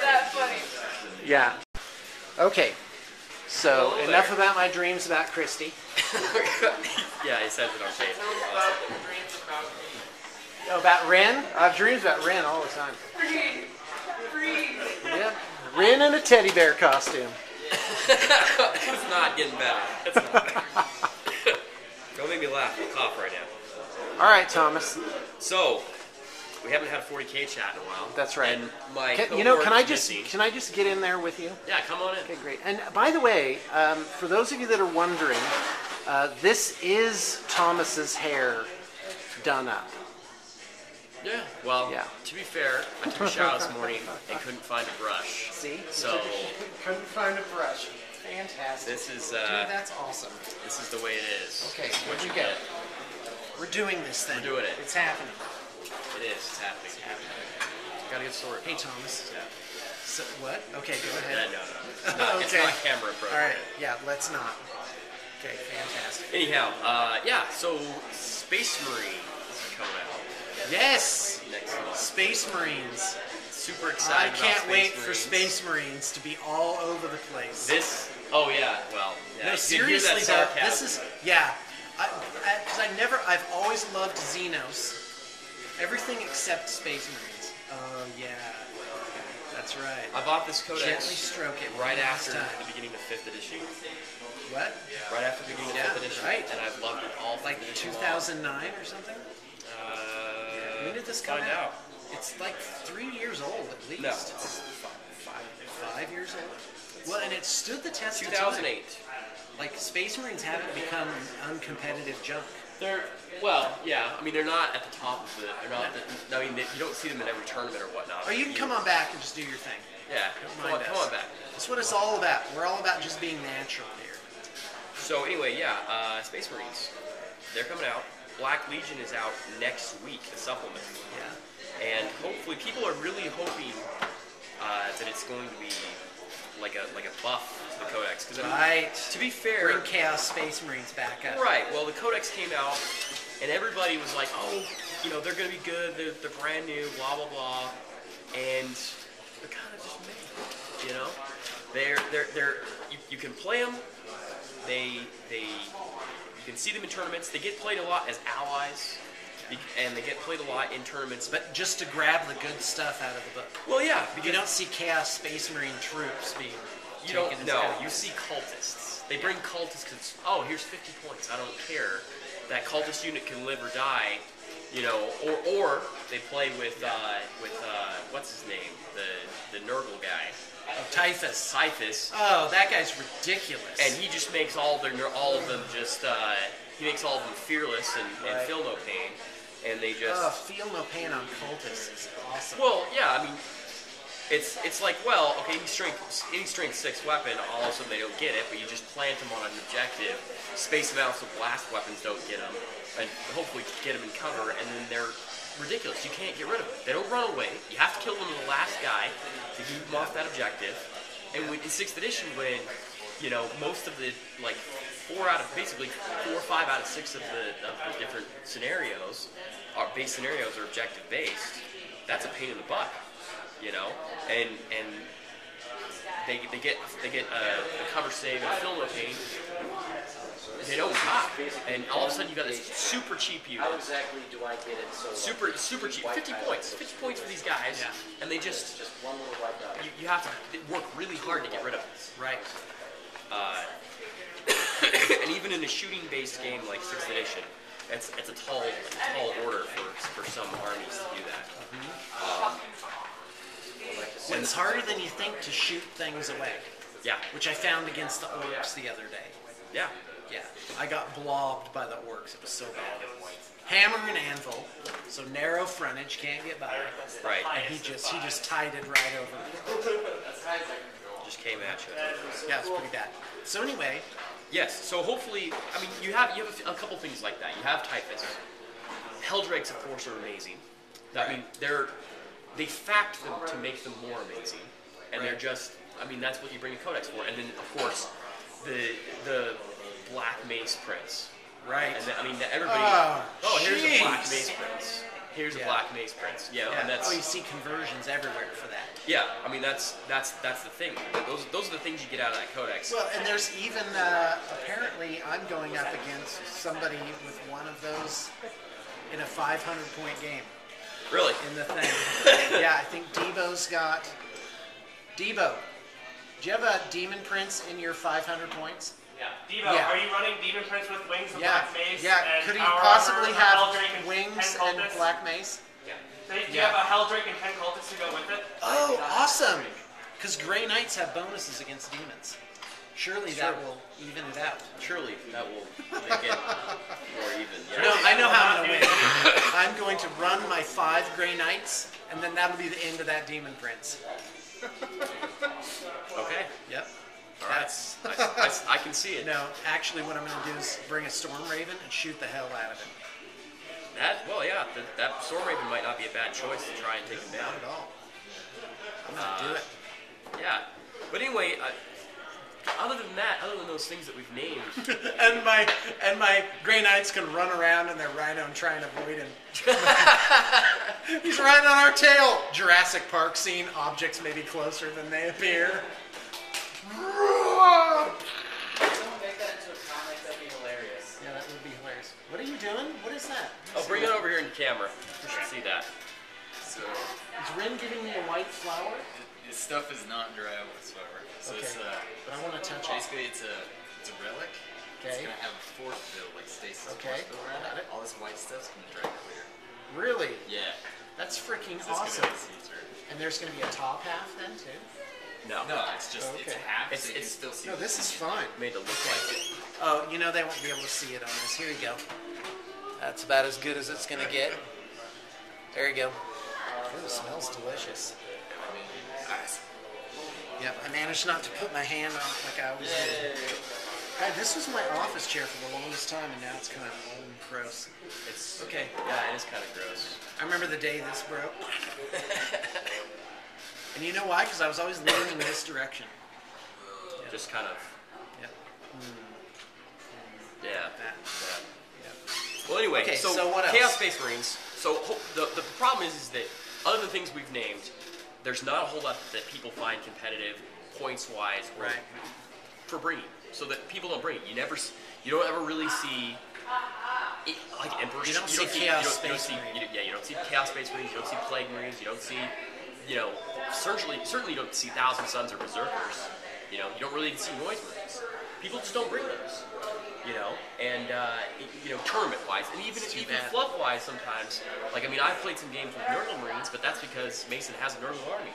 That's funny. Yeah. Okay. So, enough about my dreams about Christy. Yeah, he says it on tape. Oh, about Ren? I have dreams about Ren all the time. Freeze. Yep. Ren in a teddy bear costume. It's not getting better. It's not. Don't make me laugh. I'll cough right now. All right, Thomas. So, we haven't had a 40K chat in a while. That's right. And my can I just get in there with you? Yeah, come on in. Okay, great. And by the way, for those of you that are wondering, this is Thomas's hair done up. Yeah. Well, Yeah. to be fair, I took a shower this morning and couldn't find a brush. See? So Couldn't find a brush. Fantastic. this is Dude, that's awesome. this is the way it is. Okay, What here you we go. get. We're doing this thing. We're doing it. It's happening. It is. It's happening. Gotta get sorted. Hey, Thomas. Yeah. So, what? Okay, go Yeah, ahead. no. It's Okay. not camera appropriate. All right. Yeah, let's not. Okay, fantastic. Anyhow, yeah. So Space Marine is coming out Yes! next month. Space Marines. Super I excited. can't about wait Space for Marines. Space Marines to be all over the place. This. Oh yeah. Well. Yeah. No, you seriously hear that though, sarcasm. this is, yeah. Because I've always loved Xenos. Everything except Space Marines. Oh, yeah. That's right. I bought this codex Gently stroke it right one after last time. the beginning of 5th edition. What? Right after the beginning Yeah, of 5th edition. right. And I've loved it all. Like 2009 or something? When did this come find out? It's like 3 years old at least. No. It's 5 years old. Well, and it stood the test of time. 2008. Like, Space Marines haven't become uncompetitive junk. They're, well, yeah. I mean, they're not at the top of the. They're not. I mean, you don't see them in every tournament or whatnot. Oh, you can come on back and just do your thing. Yeah. Don't mind Come us. on back. That's what it's all about. We're all about just being natural here. So anyway, yeah. Space Marines. They're coming out. Black Legion is out next week. The supplement. Yeah. And hopefully, people are really hoping that it's going to be like a buff to the codex. Because Right. to be fair, Bring Chaos Space Marines back up. right. Well, the codex came out, and everybody was like, "Oh, you know, they're going to be good. They're brand new. Blah blah blah," and they're kind of just meh. You know, they're you can play them. You can see them in tournaments. They get played a lot as allies, and they get played a lot in tournaments. But just to grab the good stuff out of the book. Well, yeah, You because don't see Chaos Space Marine troops being you don't taken as know. allies. You see cultists. They bring cultists because, oh, here's 50 points. I don't care. That cultist unit can live or die, you know. Or they play with what's his name, the Nurgle guy, Oh, Typhus. Typhus, Oh, that guy's ridiculous. and he just makes all of them just he makes all of them fearless and Right. feel no pain, and they just Oh, feel no pain on cultists is awesome. well, yeah, I mean. It's like, well, okay, any strength 6 weapon, all of a sudden they don't get it, but you just plant them on an objective. Space amounts of blast weapons don't get them, and hopefully get them in cover, and then they're ridiculous. You can't get rid of them. They don't run away. You have to kill them the last guy to keep them off that objective. And in 6th edition, when, you know, most of the, like, 4 or 5 out of 6 of the different scenarios, base scenarios are objective based, that's a pain in the butt. You know, and they get a cover save and a fill no pain. They don't die, and all of a sudden you got this super cheap unit. How exactly do I get it so Super cheap, 50 points for these guys, Yeah. and they just one little white dot? you have to work really hard to get rid of it. right. And even in a shooting-based game like 6th edition, it's a tall order for some armies to do that. Well, it's harder than you think to shoot things away, Yeah, which I found against the orcs the other day. yeah. Yeah, I got blobbed by the orcs. It was so bad. Hammer and anvil, so narrow frontage, can't get by. Right. And he just tided right over me. Just came at you. Yeah, it's pretty bad. So anyway, Yes, so hopefully, I mean, you have a couple things like that. You have Typhus. Helldrakes, of course, are amazing. I mean, they fact them to make them more amazing, and they're just, I mean, that's what you bring a codex for. And then, of course, the Black Mace Prince. right. And then, I mean, everybody. Oh, here's a Black jeez. Mace Prince. here's a Yeah. black mace prince. Yeah, Yeah. and that's Oh, you see conversions everywhere for that. yeah. I mean, that's the thing. Those are the things you get out of that codex. Well, and there's even apparently I'm going up against somebody with one of those in a 500-point game Really? in the thing. Yeah, I think Debo's got Debo. Do you have a Demon Prince in your 500 points? Yeah. Devo, Yeah. are you running Demon Prince with wings and Yeah, black mace? yeah. And Could he power possibly armor, have Helldrake and wings 10 and cultists? black mace? Yeah. Do you Yeah. have a Helldrake and 10 cultists to go with it? Oh, awesome! Because Grey Knights have bonuses against demons. Surely that will even it out. Surely that will make it more even. Yeah. No, I know how I'm going to win. I'm going to run my 5 Grey Knights, and then that'll be the end of that Demon Prince. Okay. Yep. All right. I can see it. No, actually what I'm going to do is bring a Storm Raven and shoot the hell out of him. Yeah. That Storm Raven might not be a bad choice to try and take him down. Not at all. I'm going to do it. Yeah. But anyway, other than those things that we've named, And my Grey Knights can run around in their Rhino and try and avoid him. He's right on our tail. Jurassic Park scene. Objects may be closer than they appear. Someone make that into a comic, that'd be hilarious. Yeah, that would be hilarious. What are you doing? What is that? oh, bring it over here in camera. You should see that. So Is Rin giving me a white flower? his stuff is not dry whatsoever. So Okay. it's But I want to touch it. basically it's a relic. It's Okay. gonna have a force field, like stasis Okay. force field around Got it. it. All this white stuff's gonna dry clear. Really? Yeah. That's freaking So it's awesome. gonna be see-through. And there's going to be a top half then too? No. No, it's just it's Okay. half, It's- so you can it's- still see. No, the this is skin. fine. Made to look like it. Oh, you know they won't be able to see it on this. Here you go. That's about as good as it's going to get. There you go. Ooh, it smells delicious. Nice. Yep, I managed not to put my hand on it like I always do. God, this was my office chair for the longest time, and now it's kind of old and gross. It's Okay. Yeah, it is kind of gross. I remember the day this broke. And you know why? Because I was always leaning in this direction. Just kind of. Yep. Yeah. That. Yeah. Yep. Well, anyway, Okay, so, so what else? Chaos Space Marines. So the problem is that other than things we've named, there's not a whole lot that people find competitive points-wise or Right. for bringing. So that people don't bring it. You don't ever really see like Emperor. You don't see Chaos Space Marines. You don't see Chaos Space Marines. You don't see Plague Marines. You don't see, certainly you don't see Thousand Sons or Berserkers. You don't really see Noise Marines. People just don't bring those. And tournament-wise, and even bad. fluff-wise sometimes. Like, I mean, I've played some games with Nurgle Marines, but that's because Mason has a Nurgle army.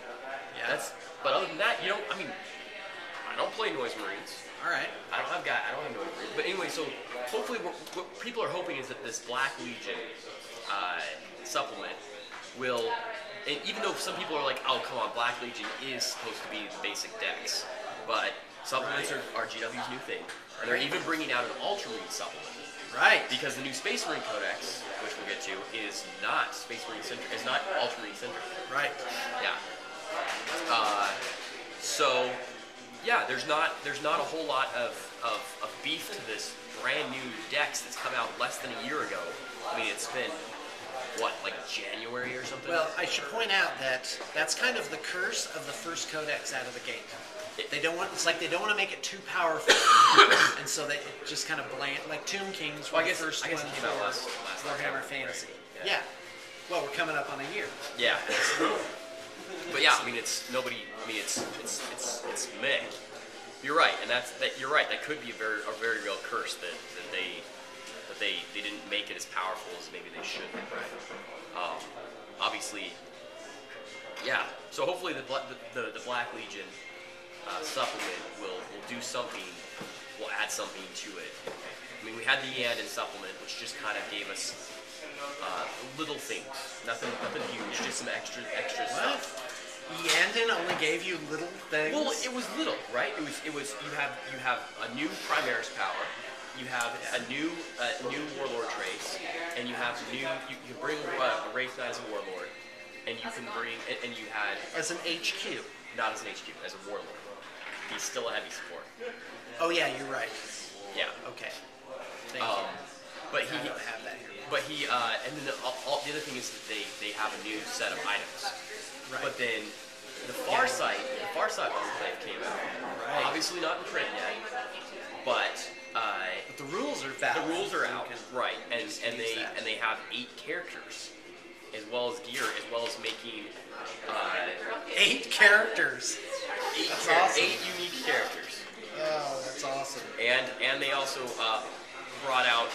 Yeah. But other than that, I don't play Noise Marines. All right. I don't have Noise Marines. But anyway, so hopefully what people are hoping is that this Black Legion supplement will, and even though some people are like, oh, come on, Black Legion is supposed to be the basic decks, but supplements are GW's new thing. And they're even bringing out an Ultramarine supplement. Right. Because the new Space Marine Codex, which we'll get to, is not Space Marine centric. It's not Ultramarine centric. Right. Yeah. So, yeah, there's not a whole lot of beef to this brand new Dex that's come out less than a year ago. I mean, it's been what, like January or something? Well, I should point out that that's kind of the curse of the first codex out of the gate. They don't want to make it too powerful, and so they just kind of bland, like Tomb Kings. Well, were I guess the first it one came out for last Warhammer October, Fantasy. right? Yeah. Well, we're coming up on a year. Yeah. But yeah, I mean, it's meh. You're right, and you're right. That could be a very real curse that they didn't make it as powerful as maybe they should. Right. Obviously, yeah. So hopefully the Black Legion supplement will do something. Will add something to it. I mean, we had the Yandin supplement, which just kind of gave us little things, nothing huge, just some extra stuff. Yandin only gave you little things. Well, it was little, right? It was you have a new Primaris power, you have a new Warlord race, and you have you can bring a Wraith Knight as a Warlord, and you can bring and you had as an HQ. not as an HQ, as a Warlord. He's still a heavy support. Oh yeah, you're right. Yeah. Okay. Thank you. But I don't have that here. but he and then the other thing is that they have a new set of items. Right. But then the Farsight Enclave came out. Right. Obviously not in print yet, but But the rules are valid. the rules are You out, can right? And use that. they have 8 characters, as well as gear, as well as making 8 characters. 8 That's awesome. 8 unique characters. Oh, that's awesome. And they also brought out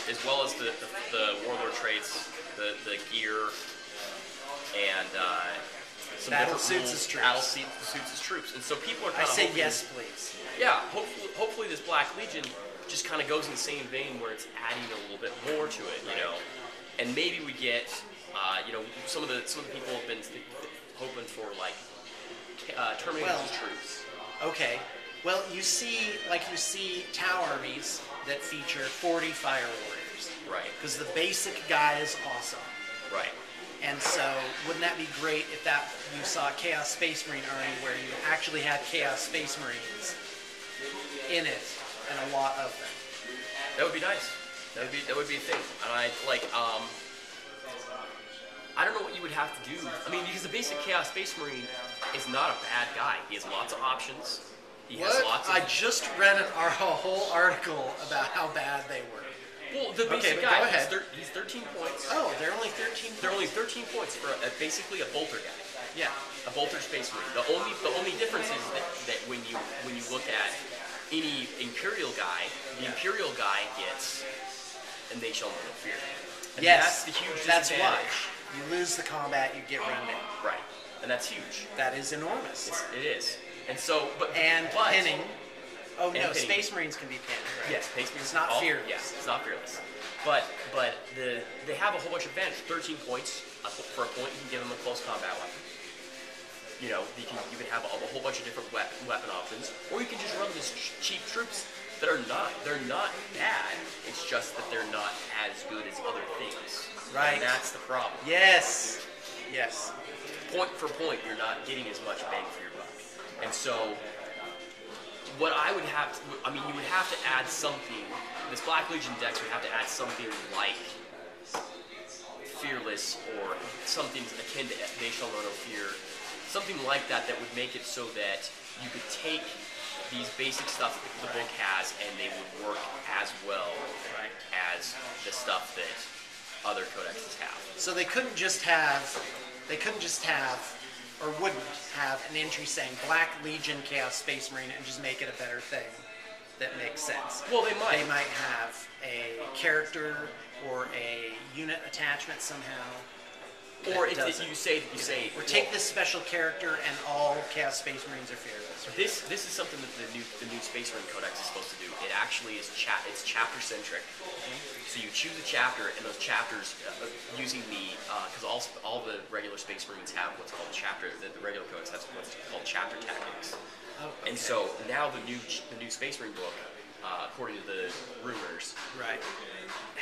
as well as the warlord traits, the gear, and some Battle different suits rules. as troops. Battle suits as troops. And so people are I kind of say yes, please. Yeah, hopefully this Black Legion just kind of goes in the same vein where it's adding a little bit more to it, you know, and maybe we get, some of the people have been hoping for like Terminator's troops. Okay. Well, you see Tau armies that feature 40 fire warriors. Right, Because the basic guy is awesome. right. And so, wouldn't that be great if you saw a Chaos Space Marine army where you actually had Chaos Space Marines in it, and a lot of them. That would be nice. That would be a thing. And I don't know what you would have to do. I mean, because the basic Chaos Space Marine is not a bad guy. He has lots of options. He has lots of. I just read a whole article about how bad they were. Well, the basic but guy. go ahead. He's 13 points. Oh, they're only 13. They're only 13 points for basically a bolter guy. Yeah. A bolter space marine. The only difference is that when you look at any Imperial guy, the Imperial guy gets, and they shall know no fear. And Yes. that's the huge That's disadvantage. why. You lose the combat, you get ringed in. Right. And that's huge. That is enormous. It is. And so, but Pinning. Oh And no, pinning. Space Marines can be pinned, right? Yes, Space Marines. It's not fearless. Yes, it's not fearless. But they have a whole bunch of advantage. 13 points for a point. You can give them a close combat weapon. You know, you can have a whole bunch of different weapon options, or you can just run these cheap troops that are not bad. It's just that they're not as good as other things. Right. And that's the problem. Yes. Yes. Point for point, you're not getting as much bang for your buck. And so, what I would have to, I mean, you would have to add something. This Black Legion dex would have to add something like Fearless or something akin to They Shall Know No Fear. Something like that that would make it so that you could take these basic stuff that the book has and they would work as well as the stuff that other codexes have. So they couldn't just have, or wouldn't have an entry saying Black Legion Chaos Space Marine and just make it a better thing that makes sense. Well, they might. They might have a character or a unit attachment somehow. Or that if does you it. say, Or take this special character and all Chaos Space Marines are fearless. This is something that the new Space Marine Codex is supposed to do. It actually is it's chapter centric. So you choose a chapter, and those chapters using the because all the regular Space Marines have what's called chapter. The regular Codex has what's called chapter tactics. Oh, And so now the new Space Marine book, according to the rumors, Right.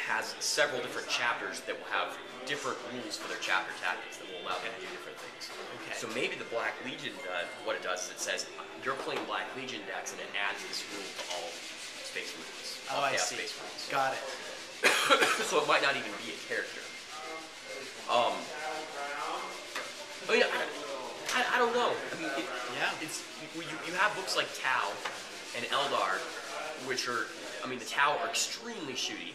has several different chapters that will have different rules for their chapter tactics that will allow them to do different things. Okay. So maybe the Black Legion, what it does is it says you're playing Black Legion decks, and it adds this rule to all Space Marines. Oh, all I Chaos see. Space Marines. Got it. So it might not even be a character. I mean, I don't know. I mean, it's you have books like Tau and Eldar, which are, I mean, the Tau are extremely shooty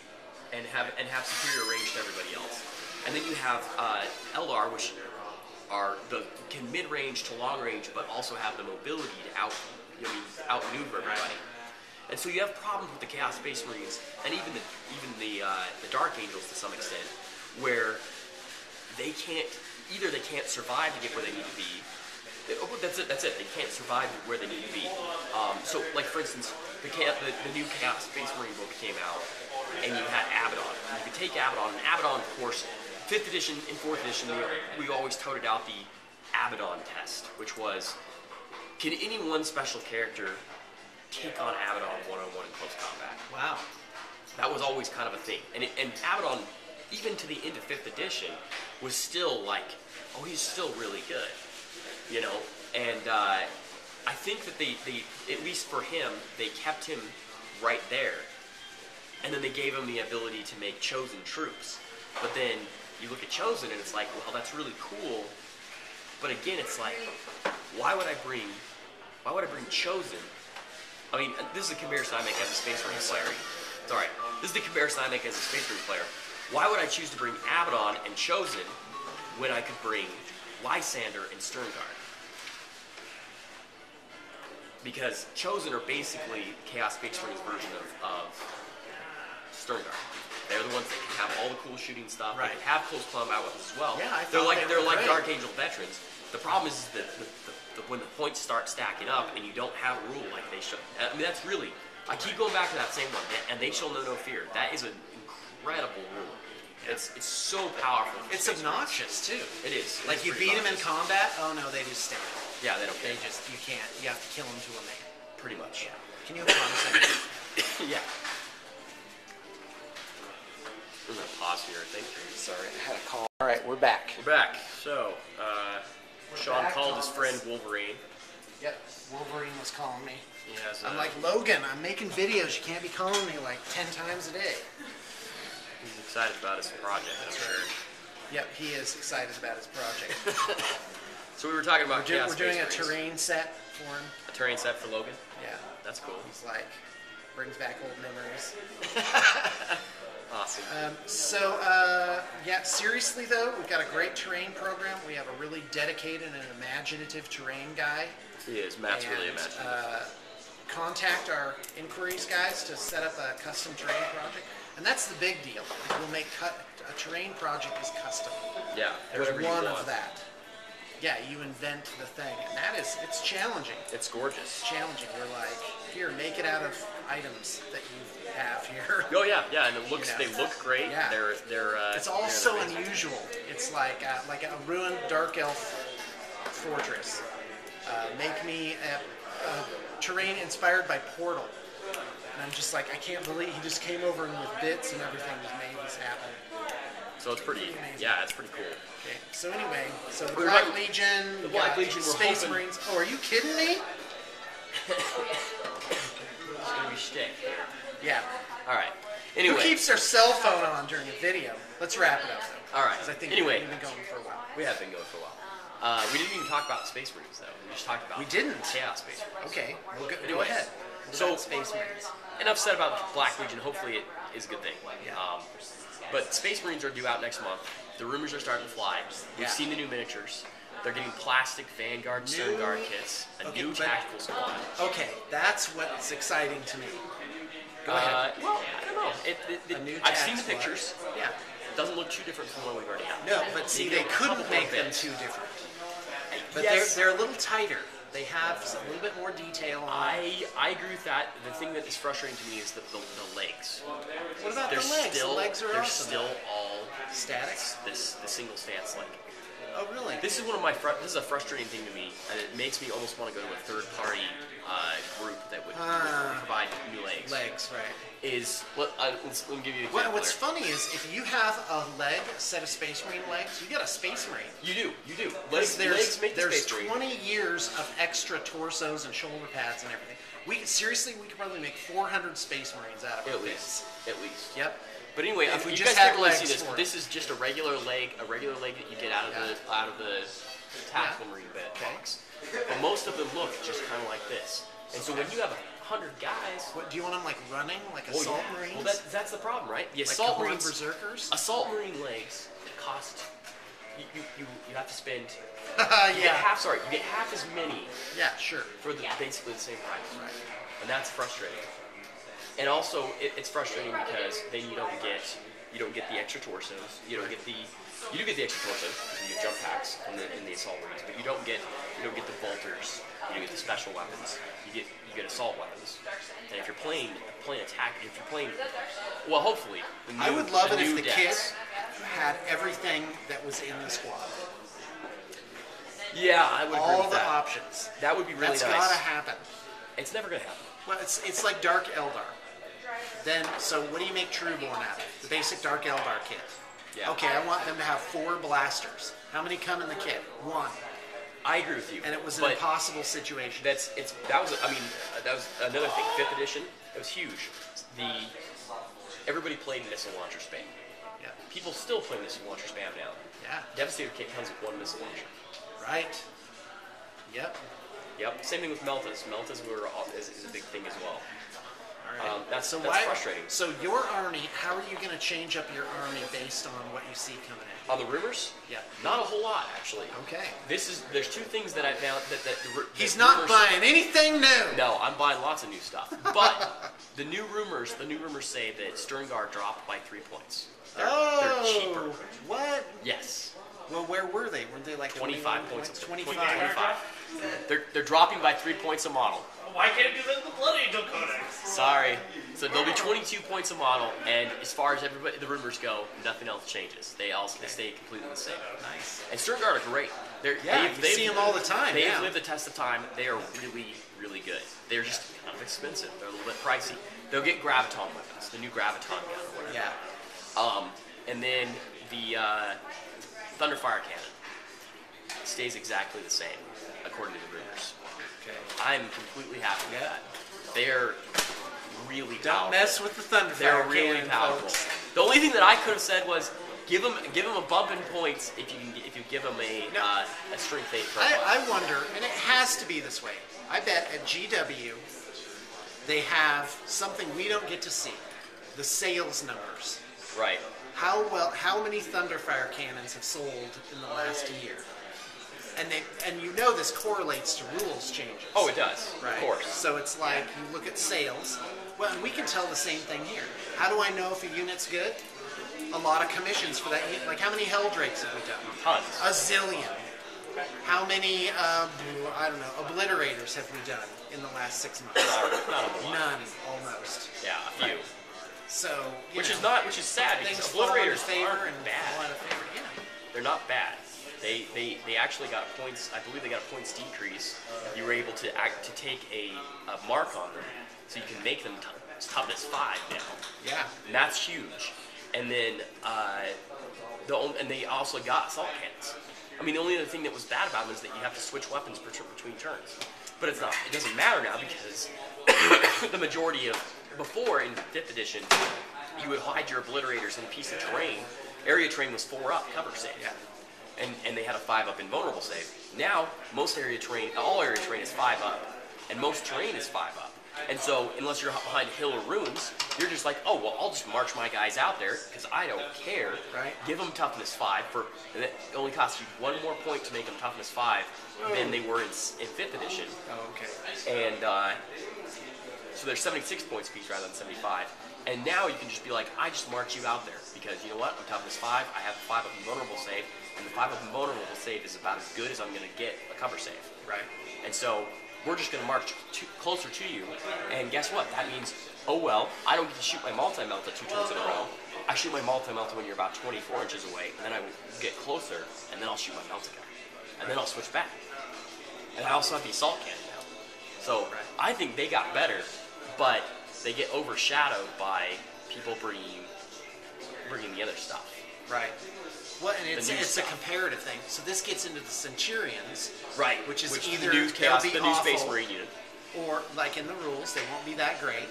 and have superior range to everybody else. And then you have Eldar, which can mid-range to long-range, but also have the mobility to outmaneuver everybody. And so you have problems with the Chaos Space Marines and even the Dark Angels to some extent, where they can't survive to get where they need to be. That's it. They can't survive where they need to be. So, like for instance, the new Chaos Space Marine book came out, and you had Abaddon. You could take Abaddon, and Abaddon, of course, 5th edition and 4th edition, we always toted out the Abaddon test, which was, can any one special character take on Abaddon one-on-one in close combat? Wow. That was always kind of a thing. And Abaddon, even to the end of 5th edition, was still like, oh, he's still really good. You know? And I think that they, at least for him, they kept him right there. And then they gave him the ability to make chosen troops. But then you look at chosen and it's like, well, that's really cool. But again, it's like, why would I bring chosen? I mean, this is a comparison I make as a Space Marine player. It's alright. This is the comparison I make as a Space Marine player. Why would I choose to bring Abaddon and Chosen when I could bring Lysander and Sternguard? Because Chosen are basically Chaos Space Marine's version of Sternguard. They're the ones that can have all the cool shooting stuff. Right. They can have close combat weapons as well. Yeah, I they're thought like they were like great. Dark Angel veterans. The problem is that when the points start stacking up and you don't have a rule like they should. I mean, that's really. I keep going back to that same one. And they shall know no fear. That is an incredible rule. It's so powerful. It's obnoxious too. It is. Like you beat them in combat. Oh no, they just stand. Yeah, they don't care. You can't. You have to kill them to a man. Pretty much. Yeah. Can you hold on a second? Yeah. We're gonna pause here, I think. Sorry, I had a call. All right, we're back. We're back. So, Sean called his friend Wolverine. Yep. Wolverine was calling me. He has. I'm like, Logan, I'm making videos. You can't be calling me like 10 times a day. He's excited about his project, I'm sure. Yep, he is excited about his project. So we were talking about We're doing a Space Marines. terrain set for him. A terrain set for Logan. Yeah. That's cool. He's like, brings back old memories. Awesome. Yeah, seriously though, we've got a great terrain program. We have a really dedicated and imaginative terrain guy. He is. Matt's really And, imaginative. Contact our inquiries guys to set up a custom terrain project. And that's the big deal. We'll make a terrain project is custom. Yeah. There's Whatever you one want. of that. Yeah, you invent the thing. And it's challenging. It's gorgeous. It's challenging. We're like, here, make it out of items that you have here. Oh yeah, yeah, and it looks. You know. They look great. Yeah. They're. It's all they're so amazing. unusual. It's like a ruined dark elf fortress. Make me a terrain inspired by Portal. And I'm just like, I can't believe he just came over and with bits and everything just made this happen. So it's pretty. Amazing. Yeah, it's pretty cool. Okay. So anyway, so the We're Black talking- Legion, the we Black got Legion, we're Space hoping- Marines. Oh, are you kidding me? It's gonna be shtick. Yeah. All right. Who Anyway, keeps their cell phone on during a video? Let's wrap it up though. All right. 'Cause I think Anyway. we've been going for a while. we have been going for a while. We didn't even talk about Space Marines though. We just talked about. We didn't? Chaos Space Marines. Okay, well, go Anyways, ahead. so- What about Space Marines. Enough said about Black Legion. Hopefully, it is a good thing. Yeah. But Space Marines are due out next month. The rumors are starting to fly. We've Yeah. seen the new miniatures. They're getting plastic Vanguard, Stern Guard kits, a Okay, new but- tactical squad. Okay, that's what's exciting to me. Go ahead. Well, I don't know. A new I've seen the tax squad. pictures. Yeah. It doesn't look too different from the one we've already got. No, but see, Maybe they a couldn't couple make more them bits. too different. But Yes. they're a little tighter. They have a little bit more detail on them. I agree with that. The thing that is frustrating to me is the legs. What about They're the legs? still the legs are they're awesome. still all Static? the single stance leg. Oh, really? This is one of my this is a frustrating thing to me, and it makes me almost want to go to a third party group that would provide new legs. legs, right. Let me give you an example. What's there. funny is if you have a set of Space Marine legs, you got a Space Marine. You do. Because Legs make the there's Space Marine. 20 years of extra torsos and shoulder pads and everything. We could probably make 400 Space Marines out of At it. least. Yep. But anyway, If we you just guys had can't really see legs this, for but it. this is just a regular leg that you get out of the tactical Marine bed box. But most of them look just kind of like this. And so when you have 100 guys, What do you want them like running, like assault marines? Well, that's the problem, right? The like assault Khorne marines, berserkers? assault marine legs cost. You have to spend. yeah. You get half as many Yeah, sure. for basically the same price, right? And that's frustrating. And also, it's frustrating because then you don't get the extra torsos. You do get the extra torsos because you get jump packs in the assault marines, but you don't get the bolters. You don't get the special weapons. You get assault weapons. And if you're playing attack, well, hopefully, I would love it if new the decks- kit had everything that was in the squad. Yeah, I would agree All with the that. options. That would be really That's nice. gotta happen. It's never gonna happen. Well, it's like Dark Eldar. Then, so what do you make Trueborn out of? The basic Dark Eldar kit. Yeah. Okay, I want them to have 4 blasters. How many come in the kit? 1. I agree with you. And it was an but impossible situation. that was another thing. 5th edition. It was huge. everybody played missile launcher spam. Yeah. People still play missile launcher spam now. Yeah. Devastator kit comes with one missile launcher. Right. Yep. Yep. Same thing with Meltas. Meltas is a big thing as well. All right. That's why, frustrating. So your army, how are you going to change up your army based on what you see coming in? On the rumors? Yeah. Not a whole lot, actually. Okay. There's two things that I found that He's not rumors, buying anything new. No, I'm buying lots of new stuff. But the new rumors say that Sternguard dropped by 3 points. They're cheaper. What? Yes. Well, where were they? Weren't they like 25 points. 25. 25. They're dropping by 3 points a model. Why can't it do that in the Blood Angel Codex? Sorry. So there'll be 22 points a model, and as far as the rumors go, nothing else changes. They stay completely the same. Nice. And Sternguard are great. You see them all the time. They've lived the test of time. They are really, really good. They're just kind of expensive. They're a little bit pricey. They'll get Graviton weapons, the new Graviton gun or whatever. Yeah. And then the Thunderfire Cannon stays exactly the same, according to the rumors. Okay. I'm completely happy with that. They're really powerful. Don't mess with the Thunderfire They're really Cannon, powerful. folks. The only thing that I could have said was give them a bump in points if you give them a strength 8 profile. I wonder, and it has to be this way. I bet at GW they have something we don't get to see: the sales numbers. Right. How many Thunderfire cannons have sold in the last year? And you know this correlates to rules changes. Oh, it does. Right. Of course. So it's like you look at sales. Well, and we can tell the same thing here. How do I know if a unit's good? A lot of commissions for that unit. Like how many Helldrakes have we done? Tons. A zillion. How many, I don't know, Obliterators have we done in the last 6 months? Not a lot. None, almost. Yeah, a few. So, Which is sad because things fall into Obliterators favor aren't and bad. fall out of favor. Yeah. They're not bad. They actually got points. I believe they got a points decrease. You were able to take a mark on them, so you can make them toughness 5 now. Yeah. And that's huge. And then and they also got assault cannons. I mean, the only other thing that was bad about them is that you have to switch weapons between turns. But it's not. It doesn't matter now because the majority of before in 5th edition, you would hide your Obliterators in a piece of terrain. Area terrain was 4 up, cover save. Yeah. And they had a 5 up invulnerable save. Now, all area terrain is 5 up, and most terrain is 5 up. And so, unless you're behind a hill or ruins, you're just like, oh, well, I'll just march my guys out there, because I don't care. Right. Give them toughness 5, and it only costs you 1 more point to make them toughness 5 than they were in 5th edition. Oh, okay. And so they're 76 points apiece rather than 75. And now you can just be like, I just march you out there, because you know what, I'm toughness 5, I have a 5 up invulnerable save, and the 5 up invulnerable save is about as good as I'm going to get a cover save. Right. And so we're just going to march closer to you, and guess what? That means, oh well, I don't get to shoot my multi-melta 2 turns in a row. I shoot my multi-melta when you're about 24 inches away, and then I will get closer, and then I'll shoot my melta gun. And then I'll switch back. And I also have the assault cannon now. So I think they got better, but they get overshadowed by people bringing the other stuff. Right. Well, and it's a stuff. comparative thing. So this gets into the Right. Centurions, which is either the new chaos, they'll be the new Space awful, Marine unit. or like in the rules, they won't be that great.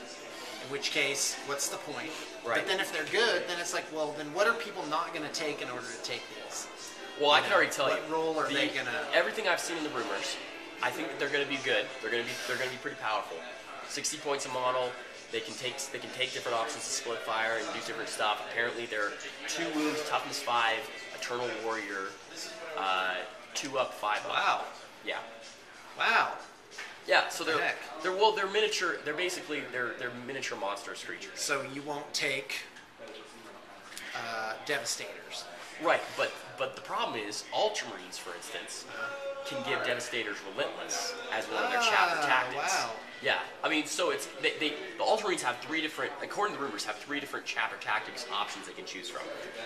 In which case, what's the point? Right. But then if they're good, then it's like, well, then what are people not going to take in order to take these? Well, I can already tell you. What role are they gonna? Everything I've seen in the rumors, I think that they're going to be good. They're going to be pretty powerful. 60 points a model. They can take different options to split fire and do different stuff. Apparently, they're 2 wounds, toughness 5, Eternal Warrior, 2 up, 5 up. Wow. Yeah. Wow. Yeah. So they're Heck. they're miniature. They're basically they're miniature monstrous creatures. So you won't take Devastators. Right, but the problem is, Ultramarines, for instance, can give Devastators Relentless as one of their chapter tactics. Wow. Yeah, I mean, so it's the Ultramarines have 3 different, according to the rumors, have 3 different chapter tactics options they can choose from: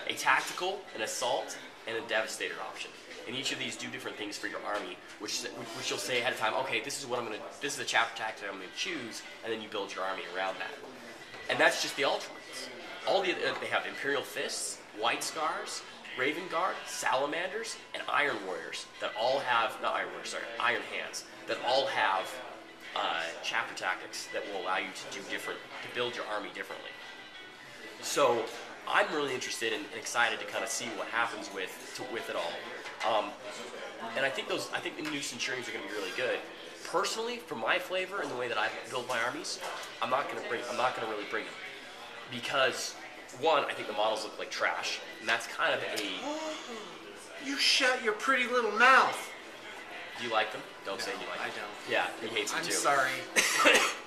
a tactical, an assault, and a Devastator option. And each of these do different things for your army, which you'll say ahead of time. Okay, this is the chapter tactic I'm gonna choose, and then you build your army around that. And that's just the Ultramarines. They have Imperial Fists, White Scars, Raven Guard, Salamanders, and Iron Warriors that all have, Iron Hands, that all have chapter tactics that will allow you to build your army differently. So I'm really interested and excited to kind of see what happens with it all. And I think the new Centurions are going to be really good. Personally, for my flavor and the way that I build my armies, I'm not going to really bring them because one, I think the models look like trash, and that's kind of a. You shut your pretty little mouth. Do you like them? Don't say you like them. I don't. Yeah, he hates them I'm too. sorry.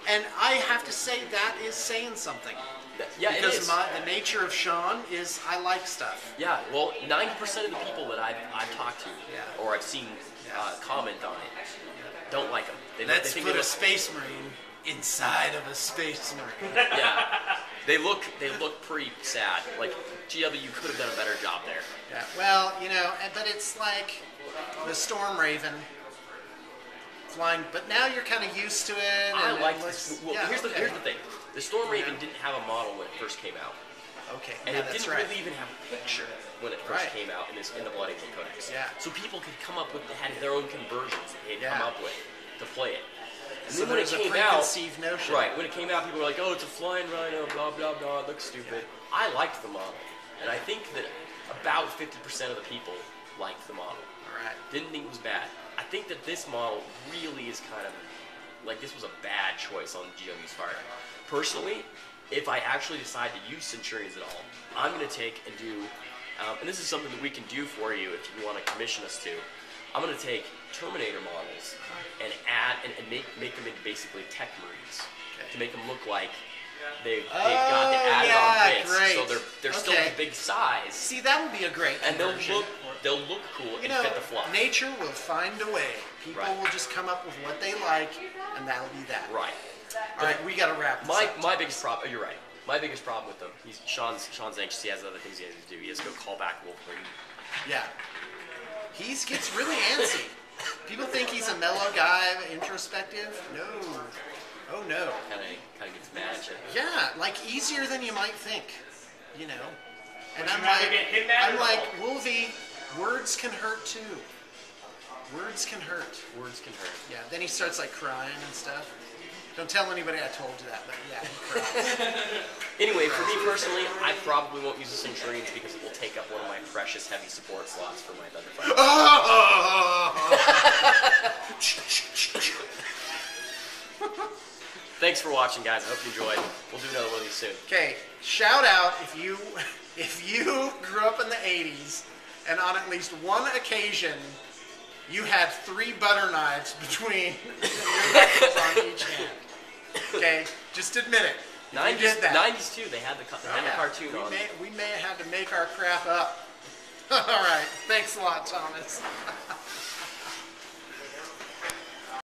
And I have to say that is saying something. Yeah, because it is. the nature of Sean is I like stuff. Yeah, well, 90% of the people that I've talked to or I've seen comment on it don't like them. Let's think put they a space marine inside of a space marine. Yeah, they look pretty sad. Like GW could have done a better job there. Yeah. Well, but it's like the Storm Raven flying. But now you're kind of used to it. I and like it looks, this. Well, yeah, here's the okay. thing: the Storm Raven didn't have a model when it first came out. Okay. And yeah, it that's didn't right. really even have a picture when it first Right. came out in the Blood Angel Codex. Yeah. So people could come up with had their own conversions that they'd come Yeah. up with to play it. And So then when it there's a came out, preconceived notion. right? When it came out, people were like, "Oh, it's a flying rhino, blah blah blah. It looks stupid." I liked the model, and I think that about 50% of the people liked the model. All right. Didn't think it was bad. I think that this model really is kind of like this was a bad choice on GW's part. Personally, if I actually decide to use Centurions at all, I'm going to take and do, and this is something that we can do for you if you want to commission us to. I'm going to take Terminator models and add and make them into basically tech marines to make them look like they've got the added on bits, great. so they're still Okay. the big size, See, that would be a great and conversion. they'll look cool and fit the fluff. Nature will find a way. People Right. will just come up with what they like, and that'll be that. Right. All right, we got to wrap this up. My biggest problem. You're right. My biggest problem with them. Sean's anxious. He has other things he has to do. He has to go call back Wolverine. Yeah. He gets really antsy. People think he's a mellow guy, introspective. No. Oh, no. Kind of gets mad at you. Yeah, like easier than you might think, And Would I'm you rather like, get him mad I'm or like, Hulk? Wolvie, words can hurt too. Words can hurt. Words can hurt. Yeah, then he starts like crying and stuff. Don't tell anybody I told you that, but yeah, he cries. Anyway, for me personally, I probably won't use the Centurions because it will take up one of my precious heavy support slots for my Thunderfighter. Thanks for watching, guys. I hope you enjoyed. We'll do another one of these soon. Okay, shout out if you grew up in the 80s and on at least one occasion you had 3 butter knives between your knuckles on each hand. Okay, just admit it. If you did that. 90s too. They had the Yeah, cartoon on. we may have had to make our crap up. All right, thanks a lot, Thomas.